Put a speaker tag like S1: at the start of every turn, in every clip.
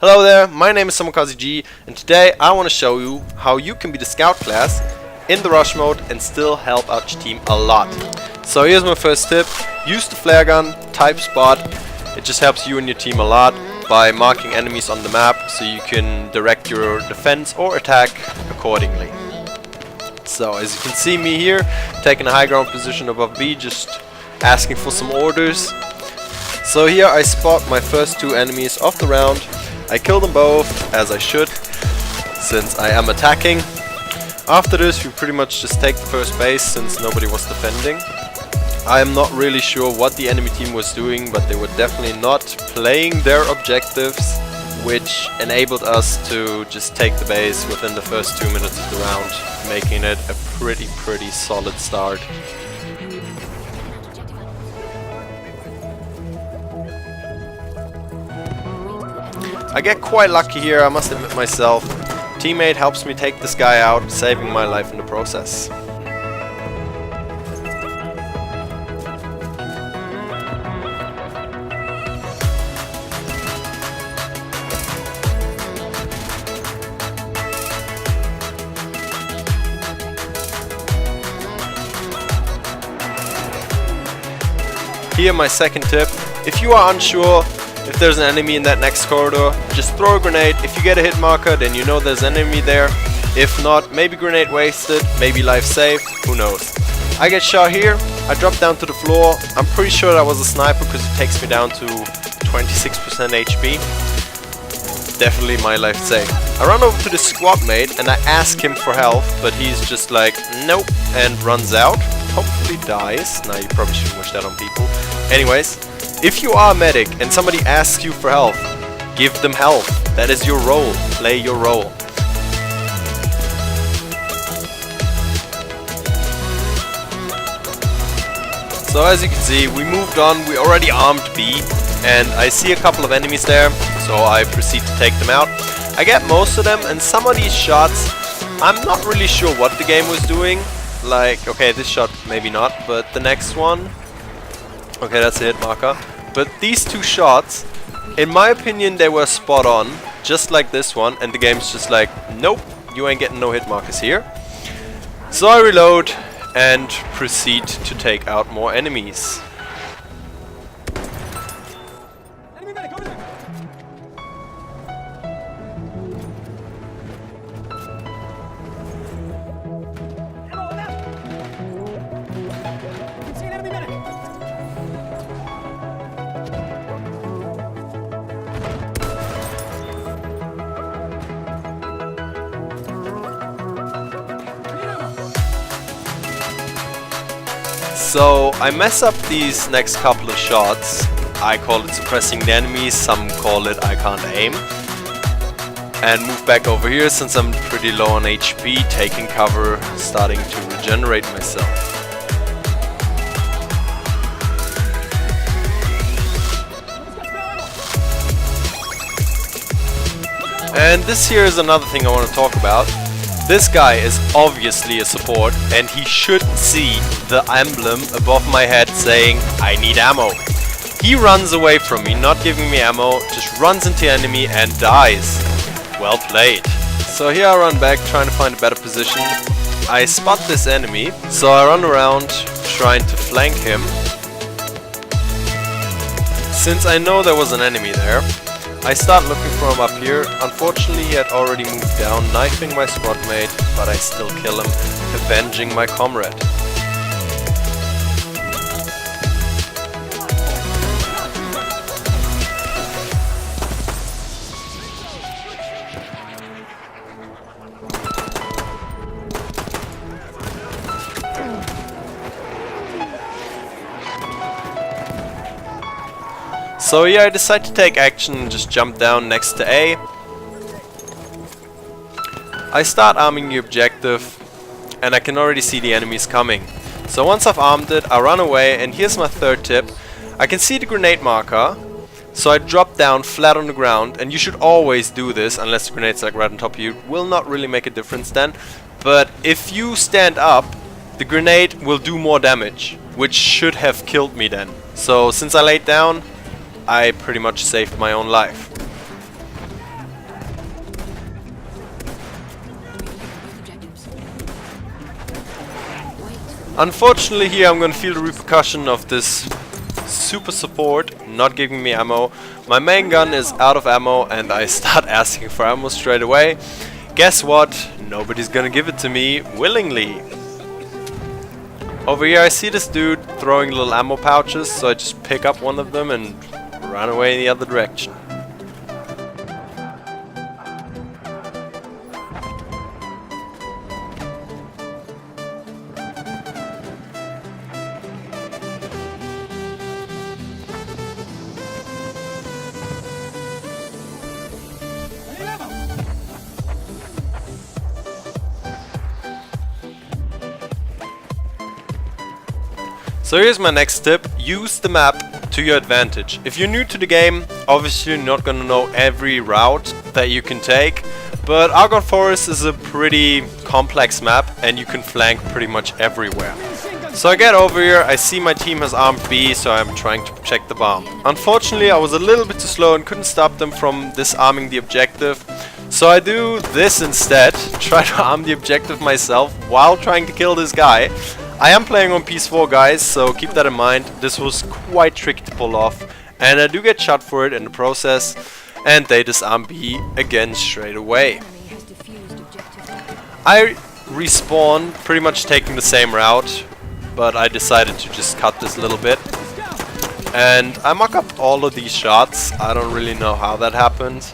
S1: Hello there, my name is SamukaziG, and today I want to show you how you can be the scout class in the rush mode and still help out your team a lot. So here's my first tip: use the flare gun, type spot. It just helps you and your team a lot by marking enemies on the map so you can direct your defense or attack accordingly. So as you can see me here, taking a high ground position above B, just asking for some orders. So here I spot my first two enemies of the round. I kill them both, as I should, since I am attacking. After this we pretty much just take the first base since nobody was defending. I am not really sure what the enemy team was doing, but they were definitely not playing their objectives, which enabled us to just take the base within the first 2 minutes of the round, making it a pretty solid start. I get quite lucky here, I must admit myself. Teammate helps me take this guy out, saving my life in the process. Here my second tip: if you are unsure if there's an enemy in that next corridor, just throw a grenade. If you get a hit marker, then you know there's an enemy there. If not, maybe grenade wasted, maybe life saved, who knows. I get shot here, I drop down to the floor. I'm pretty sure that was a sniper because it takes me down to 26% HP. Definitely my life saved. I run over to the squad mate and I ask him for help, but he's just like, nope, and runs out. Hopefully dies. Nah, you probably shouldn't wish that on people. Anyways, if you are a medic and somebody asks you for help, give them help. That is your role. Play your role. So as you can see, we moved on. We already armed B, and I see a couple of enemies there, so I proceed to take them out. I get most of them, and some of these shots, I'm not really sure what the game was doing. Like, okay, this shot maybe not, but the next one, okay, that's a hit marker. But these two shots, in my opinion, they were spot on, just like this one, and the game's just like, nope, you ain't getting no hit markers here. So I reload and proceed to take out more enemies. So I mess up these next couple of shots. I call it suppressing the enemies, some call it I can't aim. And move back over here since I'm pretty low on HP, taking cover, starting to regenerate myself. And this here is another thing I want to talk about. This guy is obviously a support, and he should see the emblem above my head saying, I need ammo. He runs away from me, not giving me ammo, just runs into the enemy and dies. Well played. So here I run back, trying to find a better position. I spot this enemy, so I run around, trying to flank him. Since I know there was an enemy there, I start looking for him up here. Unfortunately, he had already moved down, knifing my squad mate, but I still kill him, avenging my comrade. So yeah, I decide to take action and just jump down next to A. I start arming the objective and I can already see the enemies coming. So once I've armed it, I run away, and here's my third tip. I can see the grenade marker, so I drop down flat on the ground, and you should always do this unless the grenade's like right on top of you. It will not really make a difference then. But if you stand up, the grenade will do more damage, which should have killed me then. So since I laid down, I pretty much saved my own life. Unfortunately here I'm gonna feel the repercussion of this super support not giving me ammo. My main gun is out of ammo and I start asking for ammo straight away. Guess what? Nobody's gonna give it to me willingly. Over here I see this dude throwing little ammo pouches, so I just pick up one of them and run away in the other direction. So here's my next tip: use the map to your advantage. If you're new to the game, obviously you're not gonna know every route that you can take, but Argonne Forest is a pretty complex map and you can flank pretty much everywhere. So I get over here, I see my team has armed B, so I'm trying to protect the bomb. Unfortunately I was a little bit too slow and couldn't stop them from disarming the objective. So I do this instead, try to arm the objective myself while trying to kill this guy. I am playing on PS4 guys, so keep that in mind. This was quite tricky to pull off, and I do get shot for it in the process, and they disarm B again straight away. I respawn pretty much taking the same route, but I decided to just cut this a little bit. And I muck up all of these shots, I don't really know how that happened.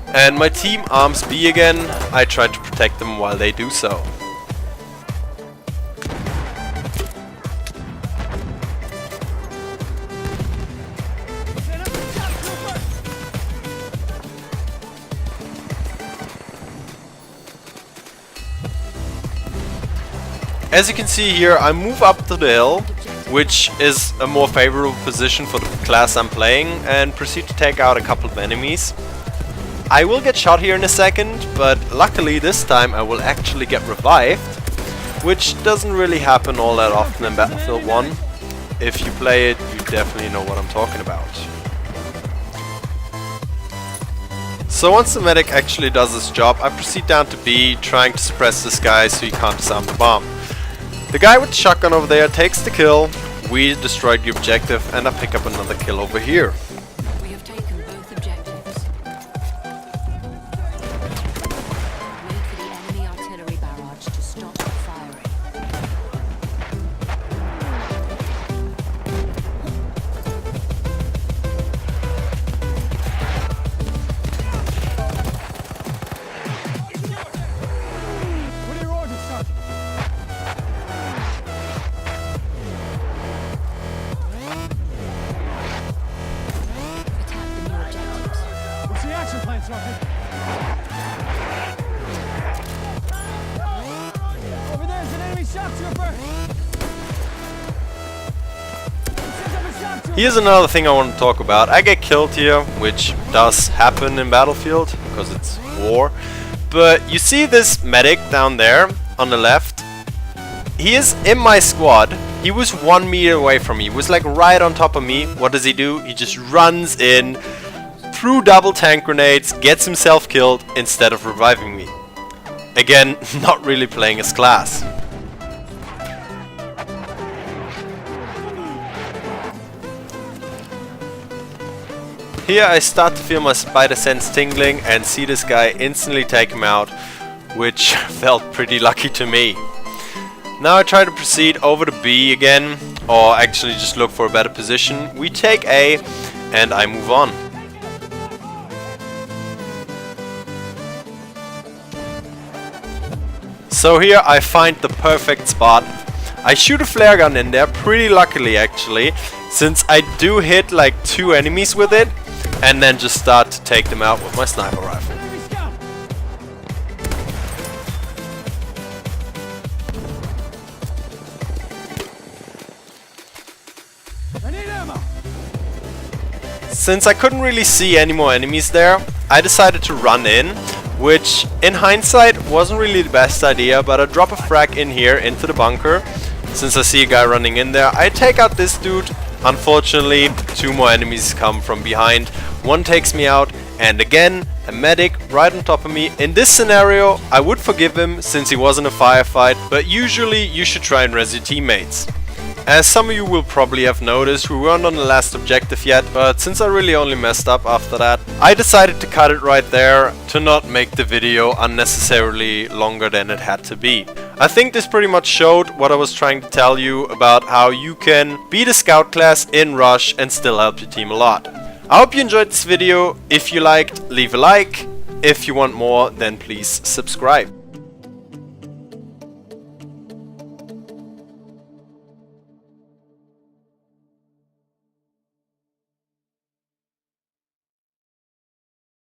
S1: And my team arms B again, I try to protect them while they do so. As you can see here, I move up to the hill, which is a more favorable position for the class I'm playing, and proceed to take out a couple of enemies. I will get shot here in a second, but luckily this time I will actually get revived, which doesn't really happen all that often in Battlefield 1. If you play it, you definitely know what I'm talking about. So once the medic actually does his job, I proceed down to B, trying to suppress this guy so he can't disarm the bomb. The guy with the shotgun over there takes the kill, we destroyed the objective, and I pick up another kill over here.
S2: We have taken both objectives. Wait for the enemy artillery barrage to stop firing.
S3: What are your orders, Sergeant?
S2: Attack the new objectives.
S3: What's the action plan, Sergeant? Over there's an enemy shock trooper!
S1: Here's another thing I want to talk about. I get killed here, which does happen in Battlefield, because it's war. But you see this medic down there on the left? He is in my squad. He was 1 meter away from me. He was like right on top of me. What does he do? He just runs in, through double tank grenades, gets himself killed instead of reviving me. Again, not really playing his class. Here I start to feel my spider sense tingling and see this guy instantly take him out, which felt pretty lucky to me. Now I try to proceed over to B again, or actually just look for a better position. We take A and I move on. So here I find the perfect spot. I shoot a flare gun in there, pretty luckily actually, since I do hit like 2 enemies with it, and then just start to take them out with my sniper rifle.
S3: Enemy scout! I need ammo!
S1: Since I couldn't really see any more enemies there, I decided to run in, which in hindsight wasn't really the best idea, but I drop a frag in here into the bunker. Since I see a guy running in there, I take out this dude. Unfortunately, 2 more enemies come from behind. One takes me out And again, a medic right on top of me. In this scenario, I would forgive him since he was in a firefight, but usually you should try and res your teammates. As some of you will probably have noticed, we weren't on the last objective yet, but since I really only messed up after that, I decided to cut it right there to not make the video unnecessarily longer than it had to be. I think this pretty much showed what I was trying to tell you about how you can be the scout class in Rush and still help your team a lot. I hope you enjoyed this video. If you liked, leave a like. If you want more, then please subscribe.